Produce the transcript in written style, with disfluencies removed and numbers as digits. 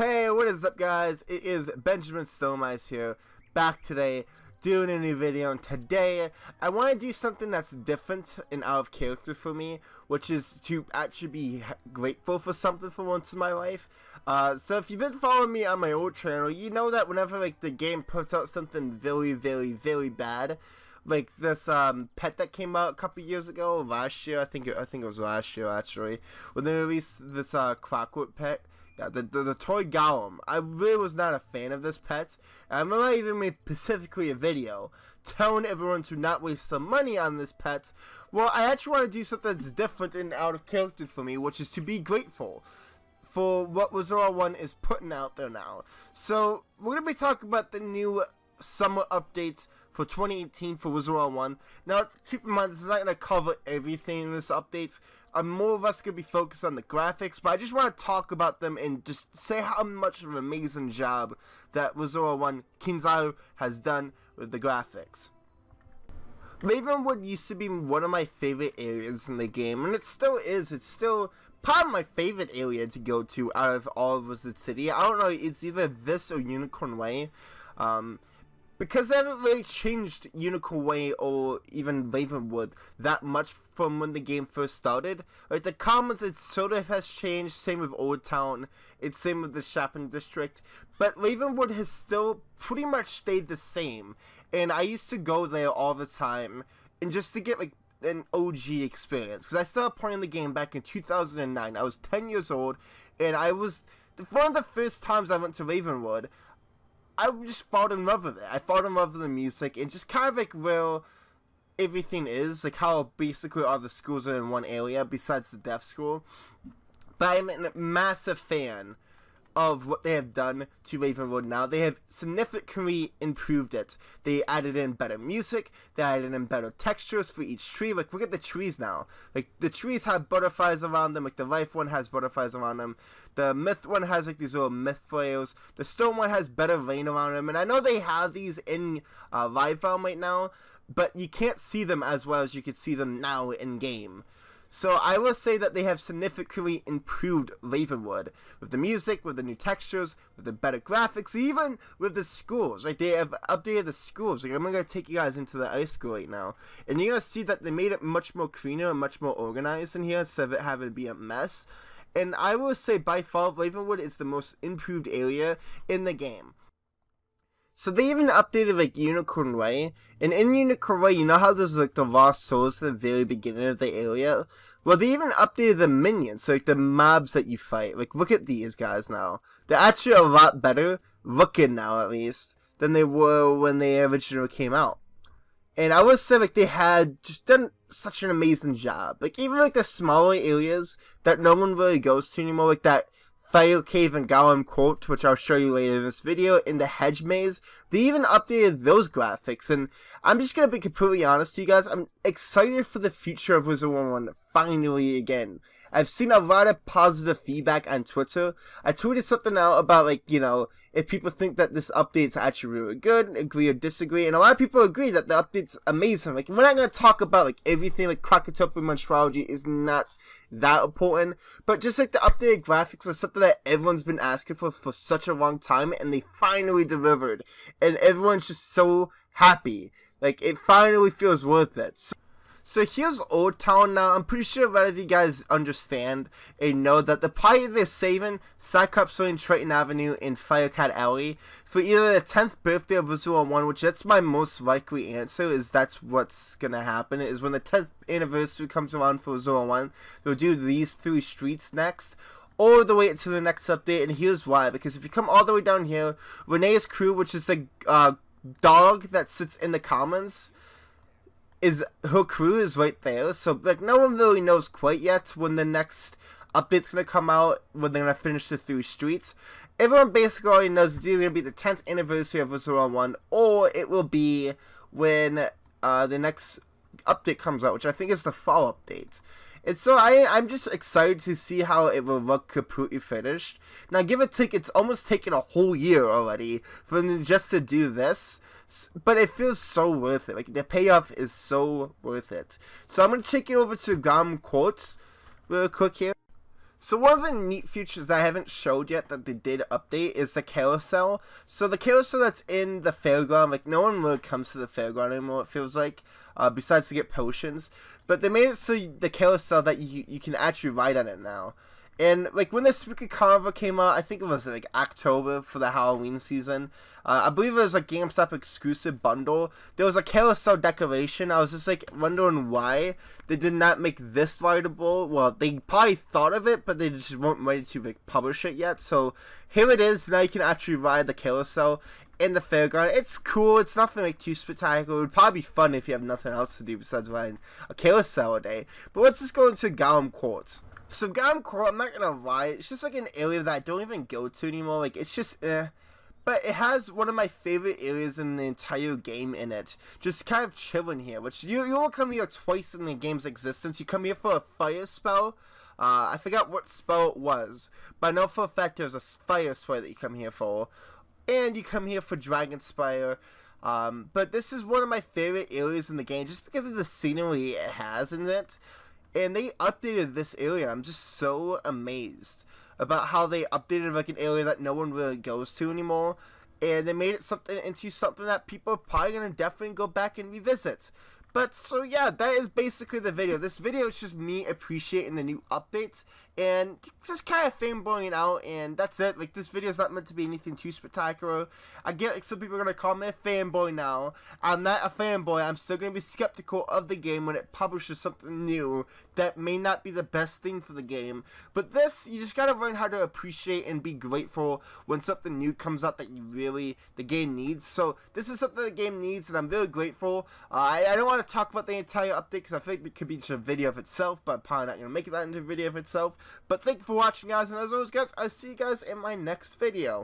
Hey, what is up guys? It is Benjamin Stonemice here, back today, doing a new video, and today I want to do something that's different and out of character for me, which is to actually be grateful for something for once in my life. So if you've been following me on my old channel, you know that whenever the game puts out something very bad, like this pet that came out a couple years ago, last year, I think it was last year actually, when they released this clockwork pet. Yeah, the toy golem. I really was not a fan of this pet. I remember I even made specifically a video telling everyone to not waste some money on this pet. Well, I actually want to do something that's different and out of character for me, which is to be grateful for what Wizard101 is putting out there now. So, we're going to be talking about the new summer updates for 2018 for Wizard101. Now, keep in mind, this is not going to cover everything in this update. I'm more or less going to be focused on the graphics, but I just want to talk about them and just say how much of an amazing job that Wizard101 KingsIsle has done with the graphics. Ravenwood used to be one of my favorite areas in the game, and it still is. It's still probably my favorite area to go to out of all of Wizard City. I don't know, it's either this or Unicorn Way. Because they haven't really changed Unicorn Way or even Ravenwood that much from when the game first started. Like the commons, it sort of has changed, same with Old Town, it's same with the shopping district, but Ravenwood has still pretty much stayed the same, and I used to go there all the time, and just to get like an OG experience, because I started playing the game back in 2009, I was 10 years old, and one of the first times I went to Ravenwood, I just fall in love with it. I fall in love with the music and just kind of like where everything is, like how basically all the schools are in one area besides the deaf school. But I'm a massive fan of what they have done to Ravenwood now. They have significantly improved it. They added in better music, they added in better textures for each tree. Like, look at the trees now. Like, the trees have butterflies around them, like the life one has butterflies around them. The myth one has like these little myth flails. The stone one has better rain around them. And I know they have these in live realm right now, but you can't see them as well as you could see them now in game. So I will say that they have significantly improved Ravenwood with the music, with the new textures, with the better graphics, even with the schools. Like, they have updated the schools. Like, I'm going to take you guys into the ice school right now, and you're going to see that they made it much more cleaner and much more organized in here instead of it having to be a mess. And I will say by far Ravenwood is the most improved area in the game. So they even updated like Unicorn Way, and in Unicorn Way, you know how there's like the lost souls at the very beginning of the area? Well, they even updated the minions, so like the mobs that you fight. Like, look at these guys now. They're actually a lot better looking now, at least, than they were when they originally came out. And I would say like they had just done such an amazing job. Like, even like the smaller areas that no one really goes to anymore, like that Fire Cave and Golem Court, which I'll show you later in this video, in the Hedge Maze, they even updated those graphics, and I'm just gonna be completely honest to you guys, I'm excited for the future of Wizard101 finally again. I've seen a lot of positive feedback on Twitter. I tweeted something out about, like, you know, if people think that this update's actually really good, agree or disagree, and a lot of people agree that the update's amazing. Like, we're not going to talk about, like, everything, like, Krakatopian Monstrology is not that important, but just, like, the updated graphics is something that everyone's been asking for such a long time, and they finally delivered, and everyone's just so happy. Like, it finally feels worth it. So here's Old Town now. I'm pretty sure a lot of you guys understand and know that the party they're saving Cyclops Lane, Triton Avenue, and Firecat Alley for either the 10th birthday of Wizard101, which that's my most likely answer, is that's what's gonna happen, is when the 10th anniversary comes around for Wizard101, they'll do these 3 streets next, all the way to the next update, and here's why. Because if you come all the way down here, Renee's crew, which is the dog that sits in the commons, her crew is right there, so like no one really knows quite yet when the next update's gonna come out, when they're gonna finish the 3 streets. Everyone basically already knows it's either gonna be the 10th anniversary of Wizard101, or it will be when the next update comes out, which I think is the fall update. And so I'm just excited to see how it will look completely finished. Now, give or take, it's almost taken a whole year already for them just to do this. But it feels so worth it. Like, the payoff is so worth it. So I'm going to take you over to Golem Court real quick here. So one of the neat features that I haven't showed yet that they did update is the Carousel. So the Carousel that's in the fairground, like no one really comes to the fairground anymore, it feels like, besides to get potions. But they made it so the Carousel that you can actually ride on it now. And like when the Spooky Carnival came out, I think it was like October for the Halloween season. I believe it was a GameStop exclusive bundle. There was a carousel decoration. I was just like wondering why they did not make this rideable. Well, they probably thought of it, but they just weren't ready to like publish it yet. So here it is. Now you can actually ride the carousel in the fairground. It's cool. It's nothing like too spectacular. It would probably be fun if you have nothing else to do besides riding a carousel a day. But let's just go into Gollum Court. So Gollum Court, I'm not gonna lie, it's just like an area that I don't even go to anymore. Like it's just but it has one of my favorite areas in the entire game in it. Just kind of chilling here, which you will come here twice in the game's existence. You come here for a fire spell. I forgot what spell it was, but I know for a fact there's a fire spell that you come here for. And you come here for Dragon Spire. But this is one of my favorite areas in the game just because of the scenery it has in it. And they updated this area. I'm just so amazed about how they updated like an area that no one really goes to anymore. And they made it into something that people are probably going to definitely go back and revisit. But so yeah, that is basically the video. This video is just me appreciating the new updates and just kind of fanboying out, and that's it. Like this video is not meant to be anything too spectacular. I get like some people are gonna call me a fanboy now. I'm not a fanboy. I'm still gonna be skeptical of the game when it publishes something new that may not be the best thing for the game. But this, you just gotta learn how to appreciate and be grateful when something new comes out that the game needs. So this is something the game needs, and I'm really grateful. I don't want to talk about the entire update because I feel like it could be just a video of itself, but I'm probably not gonna make that into a video of itself. But thank you for watching, guys, and as always, guys, I'll see you guys in my next video.